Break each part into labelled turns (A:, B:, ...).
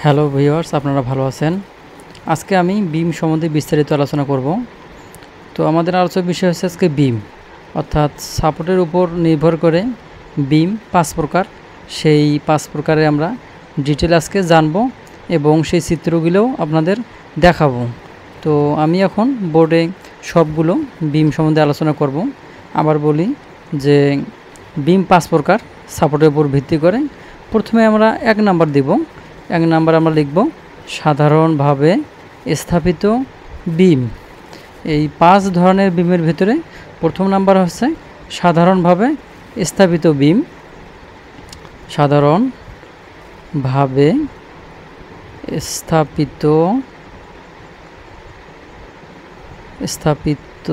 A: Hello viewers, আপনারা ভালো আছেন? আজকে আমি বিম সম্বন্ধে বিস্তারিত আলোচনা করব। তো আমাদের আলোচনার বিষয় হচ্ছে আজকে বিম, অর্থাৎ সাপোর্টের উপর নির্ভর করে বিম 5 প্রকার। সেই 5 প্রকারে আমরা ডিটেল আজকে জানব এবং সেই চিত্রগুলোও আপনাদের দেখাবো। তো আমি এখন বোর্ডে সবগুলো বিম সম্বন্ধে আলোচনা করব। আবার বলি যে বিম 5 প্রকার সাপোর্টের উপর ভিত্তি করে। প্রথমে আমরা 1 নাম্বার দেব। 1 নাম্বার আমরা লিখব সাধারণভাবে স্থাপিত বিম। এই 5 ধরনের বিমের ভিতরে প্রথম নাম্বার হচ্ছে সাধারণভাবে স্থাপিত বিম। সাধারণভাবে স্থাপিত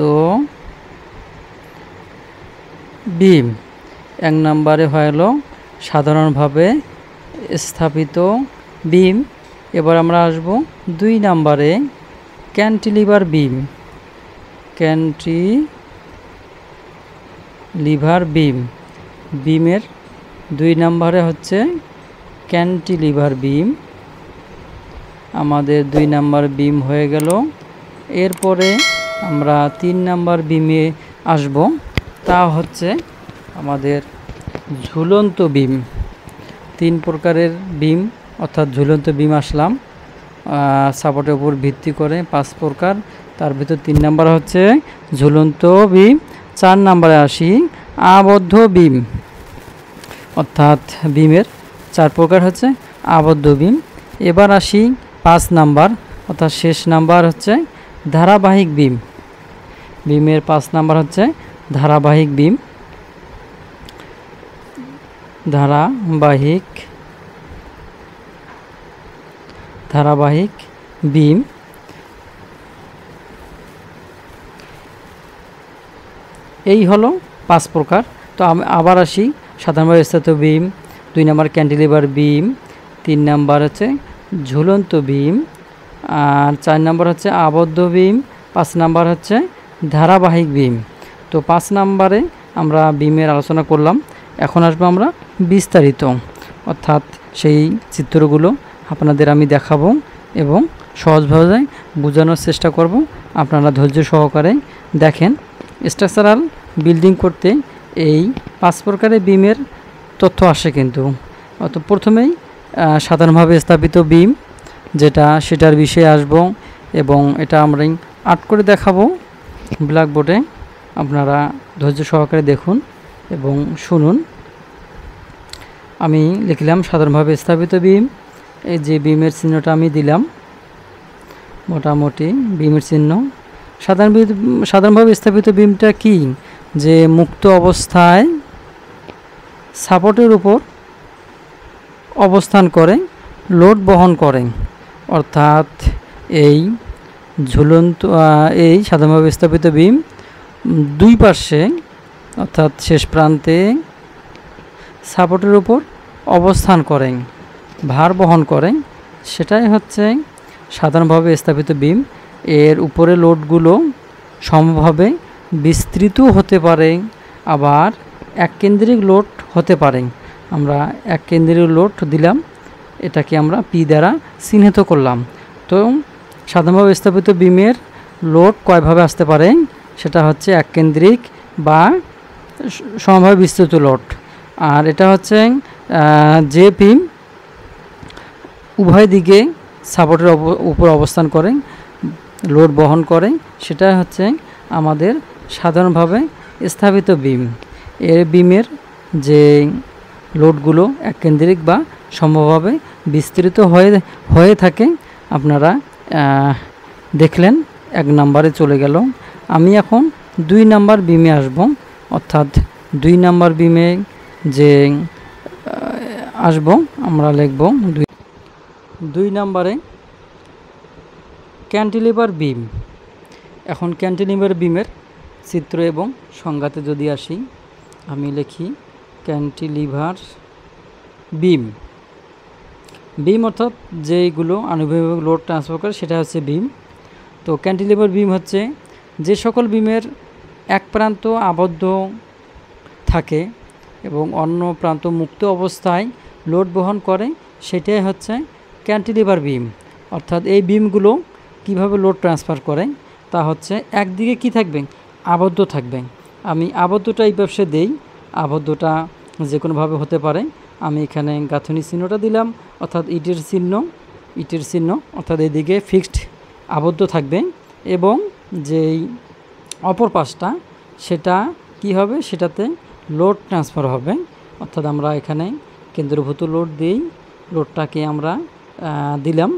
A: বিম। 1 নম্বরে হলো সাধারণভাবে স্থাপিত বিম। এবার আমরা আসব 2 নম্বরে ক্যান্টিলিভার বিম। ক্যান্টিলিভার বিম, বিমের 2 নম্বরে হচ্ছে ক্যান্টিলিভার বিম। আমাদের 2 নম্বর বিম হয়ে গেল। এরপরে আমরা 3 নম্বর বিমে আসব, তা হচ্ছে আমাদের ঝুলন্ত বিম। 3 প্রকারের বিম অর্থাৎ ঝুলন্ত বিম আসলাম। সাপোর্টের উপর ভিত্তি করে 5 প্রকার, তার ভিতর 3 নাম্বার হচ্ছে ঝুলন্ত বিম। 4 নম্বরে আসি আবদ্ধ বিম, অর্থাৎ বিমের 4 প্রকার হচ্ছে আবদ্ধ বিম। এবার আসি 5 নাম্বার অর্থাৎ শেষ নাম্বার হচ্ছে ধারাবাহিক বিম। বিমের 5 নাম্বার হচ্ছে ধারাবাহিক বিম। ধারাবাহিক বিম। এই হলো 5 প্রকার। তো আমি আবার আসি সাধারণভাবে স্থাপিত বিম, 2 নম্বর ক্যান্টিলিভার বিম, 3 নম্বর হচ্ছে ঝুলন্ত বিম, আর 4 নম্বর হচ্ছে আবদ্ধ বিম, 5 নম্বর হচ্ছে ধারাবাহিক বিম। তো 5 নম্বরে আমরা বিমের আলোচনা করলাম। এখন আসবো আমরা বিস্তারিত, অর্থাৎ সেই চিত্রগুলো আপনাদের আমি দেখাবো এবং সহজভাবে বোঝানোর চেষ্টা করব। আপনারা ধৈর্য সহকারে দেখেন। স্ট্রাকচারাল বিল্ডিং করতে এই 5 প্রকারের বিমের তথ্য আসে কিন্তু। অত প্রথমেই সাধারণভাবে স্থাপিত বিম সেটার বিষয়ে আসব এবং এটা আমরা আর্ট করে দেখাবো ব্ল্যাকবোর্ডে। আপনারা ধৈর্য সহকারে দেখুন এবং শুনুন। আমি লিখলাম সাধারণভাবে স্থাপিত বিম। এই যে বিমের চিহ্নটা আমি দিলাম, মোটামুটি বিমের চিহ্ন। সাধারণভাবে স্থাপিত বিমটা কি? যে মুক্ত অবস্থায় সাপোর্টের উপর অবস্থান করে লোড বহন করে, অর্থাৎ এই সাধারণভাবে স্থাপিত বিম 2 পার্শ্বে অর্থাৎ শেষ প্রান্তে সাপোর্টের উপর অবস্থান করে, ভার বহন করে, সেটাই হচ্ছে সাধারণভাবে স্থাপিত বিম। এর উপরে লোডগুলো সমভাবে বিস্তৃত হতে পারে, আবার এককেন্দ্রিক লোড হতে পারে। আমরা এককেন্দ্রিক লোড দিলাম, এটাকে আমরা পি দ্বারা চিহ্নিত করলাম। তো সাধারণভাবে স্থাপিত বিমের লোড কয়ভাবে আসতে পারে? সেটা হচ্ছে এককেন্দ্রিক বা সমভাবে বিস্তৃত লোড। আর এটা হচ্ছে যে বিম উভয় দিকে সাপোর্টের উপর অবস্থান করে লোড বহন করে, সেটা হচ্ছে আমাদের সাধারণভাবে স্থাপিত বিম। এর বিমের যে লোডগুলো এককেন্দ্রিক বা সমভাবে বিস্তৃত হয়ে থাকে। আপনারা দেখলেন 1 নম্বরে চলে গেল। আমি এখন 2 নম্বর বিমে আসব, অর্থাৎ 2 নম্বর বিমে যে আসব আমরা লিখব 2 নম্বরে ক্যান্টিলিভার বিম। এখন ক্যান্টিলিভার বিমের চিত্র এবং সংজ্ঞাতে যদি আসি, আমি লিখি ক্যান্টিলিভার বিম। বিম অর্থাৎ যেইগুলো আনুভূমিক লোড ট্রান্সফার করে সেটা হচ্ছে বিম। তো ক্যান্টিলিভার বিম হচ্ছে যে সকল বিমের এক প্রান্ত আবদ্ধ থাকে এবং অন্য প্রান্ত মুক্ত অবস্থায় লোড বহন করে, সেটাই হচ্ছে ক্যান্টিলিভার বিম, অর্থাৎ এই বিমগুলো কিভাবে লোড ট্রান্সফার করে তা হচ্ছে একদিকে কি থাকবে, আবদ্ধ থাকবে। আমি আবদ্ধটা এই ব্যবসায় দেই, আবদ্ধটা যে কোনোভাবে হতে পারে। আমি এখানে গাঁথনি চিহ্নটা দিলাম, অর্থাৎ ইটের চিহ্ন, অর্থাৎ এইদিকে ফিক্সড আবদ্ধ থাকবে এবং যেই অপর পাশটা সেটা কি হবে, সেটাতে লোড ট্রান্সফার হবে। অর্থাৎ আমরা এখানে কেন্দ্রভূত লোড দিই, লোডটাকে আমরা দিলাম,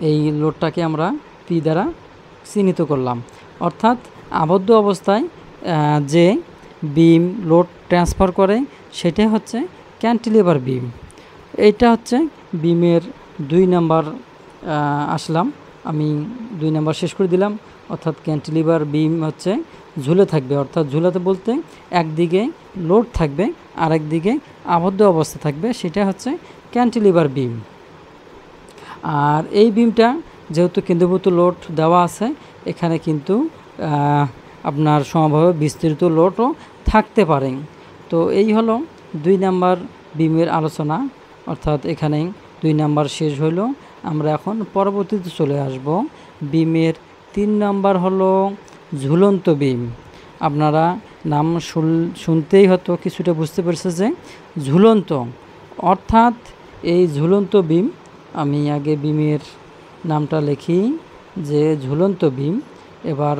A: এই লোডটাকে আমরা পি দ্বারা চিহ্নিত করলাম। অর্থাৎ আবদ্ধ অবস্থায় যে বিম লোড ট্রান্সফার করে সেটাই হচ্ছে ক্যান্টিলিভার বিম। এইটা হচ্ছে বিমের 2 নাম্বার আসলাম, আমি 2 নাম্বার শেষ করে দিলাম। অর্থাৎ ক্যান্টিলিভার বিম হচ্ছে ঝুলে থাকবে, অর্থাৎ ঝুলাতে বলতে একদিকে লোড থাকবে আর একদিকে আবদ্ধ অবস্থা থাকবে, সেটা হচ্ছে ক্যান্টিলিভার বিম। আর এই বিমটা যেহেতু কেন্দ্রভূত লোড দেওয়া আছে, এখানে কিন্তু আপনার সমভাবে বিস্তৃত লোডও থাকতে পারে। তো এই হলো 2 নাম্বার বিমের আলোচনা, অর্থাৎ এখানে 2 নাম্বার শেষ হইল। আমরা এখন পরবর্তীতে চলে আসব। বিমের 3 নাম্বার হলো ঝুলন্ত বিম। আপনারা নাম শুনতেই হয়তো কিছুটা বুঝতে পেরেছে যে ঝুলন্ত, অর্থাৎ এই ঝুলন্ত বিম, আমি আগে বিমের নামটা লিখি যে ঝুলন্ত বিম। এবার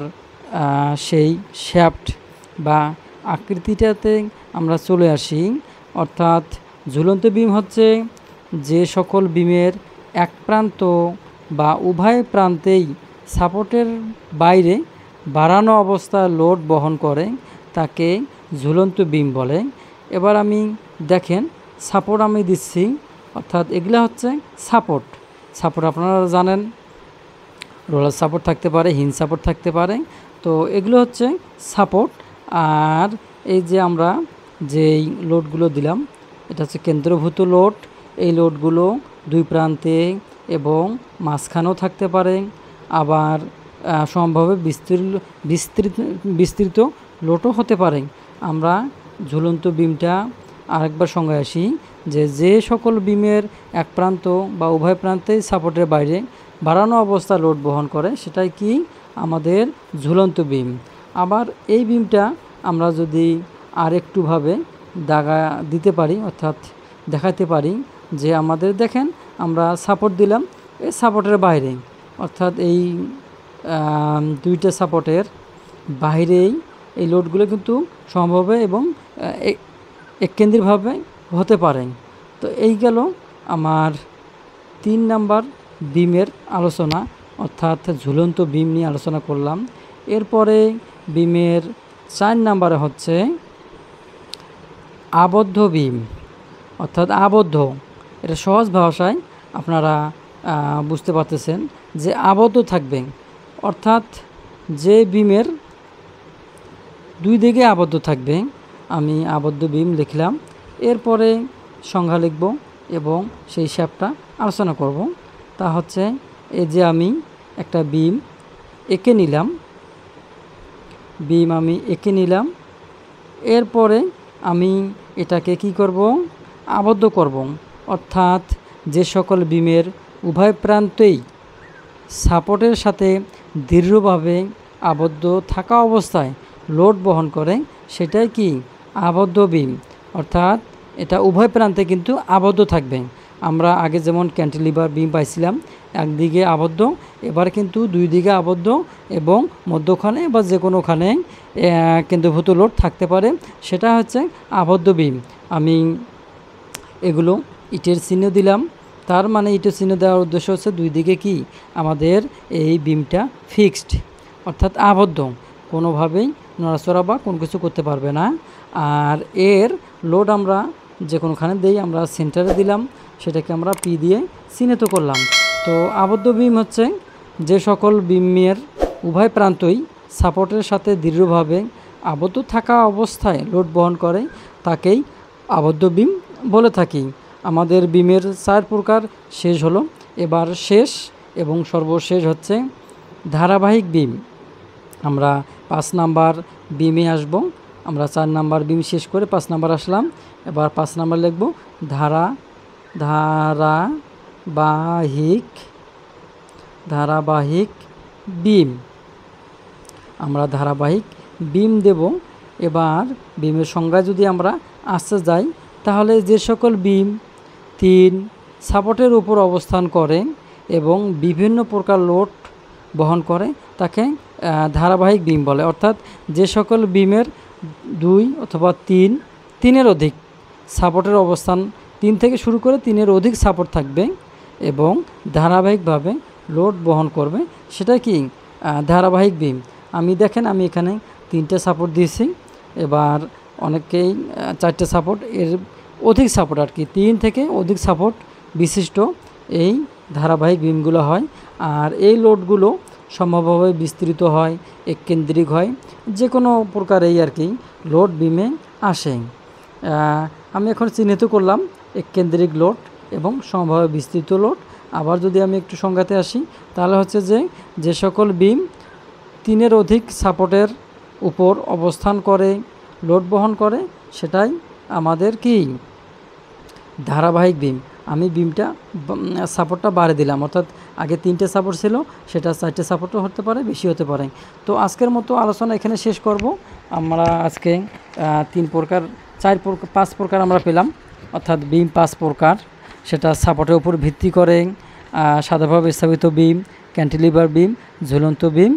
A: সেই শ্যাফট বা আকৃতিটাতে আমরা চলে আসি। অর্থাৎ ঝুলন্ত বিম হচ্ছে যে সকল বিমের এক প্রান্ত বা উভয় প্রান্তেই সাপোর্টের বাইরে বাড়ানো অবস্থায় লোড বহন করে তাকে ঝুলন্ত বিম বলে। এবার আমি দেখেন সাপোর্ট আমি দিচ্ছি, অর্থাৎ এগুলা হচ্ছে সাপোর্ট। আপনারা জানেন রোলার সাপোর্ট থাকতে পারে, হিঞ্জ সাপোর্ট থাকতে পারে, তো এগুলো হচ্ছে সাপোর্ট। আর এই যে আমরা যেই লোডগুলো দিলাম এটা হচ্ছে কেন্দ্রভূত লোড। এই লোডগুলো 2 প্রান্তে এবং মাঝখানেও থাকতে পারে, আবার সম্ভাব্য বিস্তৃত লোডও হতে পারে। আমরা ঝুলন্ত বিমটা আরেকবার সঙ্গে আসি যে সকল বিমের এক প্রান্ত বা উভয় প্রান্তেই সাপোর্টের বাইরে বাড়ানো অবস্থা লোড বহন করে সেটাই কি আমাদের ঝুলন্ত বিম। আবার এই বিমটা আমরা যদি আরেকটুভাবে দাগা দিতে পারি, অর্থাৎ দেখাতে পারি যে আমাদের দেখেন আমরা সাপোর্ট দিলাম এই সাপোর্টের বাইরে, অর্থাৎ এই 2টা সাপোর্টের বাইরেই এই লোডগুলো কিন্তু সম্ভব এবং এককেন্দ্রিকভাবে হতে পারে। তো এই গেল আমার 3 নাম্বার বিমের আলোচনা, অর্থাৎ ঝুলন্ত বিম নিয়ে আলোচনা করলাম। এরপরে বিমের 4 নাম্বারে হচ্ছে আবদ্ধ বিম, অর্থাৎ আবদ্ধ। এটা সহজ ভাষায় আপনারা বুঝতে পারতেছেন যে আবদ্ধ থাকবে, অর্থাৎ যে বিমের 2 দিকে আবদ্ধ থাকবে। আমি আবদ্ধ বিম লিখলাম, এরপরে সংজ্ঞা লিখব এবং সেই শ্যাপটা আলোচনা করব। তা হচ্ছে এই যে আমি একটা বিম এঁকে নিলাম, এরপরে আমি এটাকে কি করব, আবদ্ধ করব। অর্থাৎ যে সকল বিমের উভয় প্রান্তেই সাপোর্টের সাথে দৃঢ়ভাবে আবদ্ধ থাকা অবস্থায় লোড বহন করে সেটাই কি আবদ্ধ বিম, অর্থাৎ এটা উভয় প্রান্তে কিন্তু আবদ্ধ থাকবে। আমরা আগে যেমন ক্যান্টিলিভার বিম পাইছিলাম একদিকে আবদ্ধ, এবার কিন্তু 2 দিকে আবদ্ধ এবং মধ্যখানে বা যে কোনোখানে কেন্দ্রভূত লোড থাকতে পারে, সেটা হচ্ছে আবদ্ধ বিম। আমি এগুলো ইটের চিহ্ন দিলাম, তার মানে ইটের চিহ্ন দেওয়ার উদ্দেশ্য হচ্ছে 2 দিকে কি আমাদের এই বিমটা ফিক্সড, অর্থাৎ আবদ্ধ, কোনোভাবেই নড়াচড়া বা কোনো কিছু করতে পারবে না। আর এর লোড আমরা যে কোনোখানে দিই, আমরা সেন্টারে দিলাম, সেটাকে আমরা পি দিয়ে চিহ্নিত করলাম। তো আবদ্ধ বিম হচ্ছে যে সকল বিমের উভয় প্রান্তই সাপোর্টের সাথে দৃঢ়ভাবে আবদ্ধ থাকা অবস্থায় লোড বহন করে তাকেই আবদ্ধ বিম বলে থাকি। আমাদের বিমের 4 প্রকার শেষ হলো। এবার শেষ এবং সর্বশেষ হচ্ছে ধারাবাহিক বিম। আমরা 5 নাম্বার বিমে আসব। আমরা 4 নাম্বার বিম শেষ করে 5 নাম্বার আসলাম। এবার 5 নাম্বার লিখব ধারাবাহিক বিম। আমরা ধারাবাহিক বিম দেব। এবার বিমের সংজ্ঞায় যদি আমরা আসতে যাই, তাহলে যে সকল বিম 3 সাপোর্টের উপর অবস্থান করে এবং বিভিন্ন প্রকার লোড বহন করে তাকে ধারাবাহিক বিম বলে। অর্থাৎ যে সকল বিমের 2 অথবা 3-এর অধিক সাপোর্টের অবস্থান, 3 থেকে শুরু করে 3-এর অধিক সাপোর্ট থাকবে এবং ধারাবাহিকভাবে লোড বহন করবে, সেটা কি ধারাবাহিক বিম। দেখেন আমি এখানে 3টে সাপোর্ট দিয়েছি। এবার অনেকেই 4টে সাপোর্ট, এর অধিক সাপোর্ট আর কি 3 থেকে অধিক সাপোর্ট বিশিষ্ট এই ধারাবাহিক বিমগুলো হয়। আর এই লোডগুলো সম্ভবভাবে বিস্তৃত হয়, এককেন্দ্রিক হয়, যে কোনো প্রকার এই আর কি লোড বিমে আসে। আমি এখন চিহ্নিত করলাম এককেন্দ্রিক লোড এবং সমভাবে বিস্তৃত লোড। আবার যদি আমি একটু সংজ্ঞাতে আসি, তাহলে হচ্ছে যে সকল বিম 3-এর অধিক সাপোর্টের উপর অবস্থান করে লোড বহন করে সেটাই আমাদের কি ধারাবাহিক বিম। আমি বিমটা সাপোর্টটা বাড়িয়ে দিলাম, অর্থাৎ আগে 3টে সাপোর্ট ছিল, সেটা 4টে সাপোর্টও হতে পারে, বেশি হতে পারে। তো আজকের মতো আলোচনা এখানে শেষ করব। আমরা আজকে 5 প্রকার আমরা পেলাম, অর্থাৎ বিম 5 প্রকার। সেটা সাপোর্টের উপর ভিত্তি করে সাধাভাবে স্থাপিত বিম, ক্যান্টিলিভার বিম, ঝুলন্ত বিম,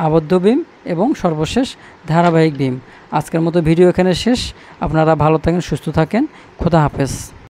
A: আবদ্ধ বিম এবং সর্বশেষ ধারাবাহিক বিম। আজকের মতো ভিডিও এখানে শেষ। আপনারা ভালো থাকেন, সুস্থ থাকেন। খোদা হাফেজ।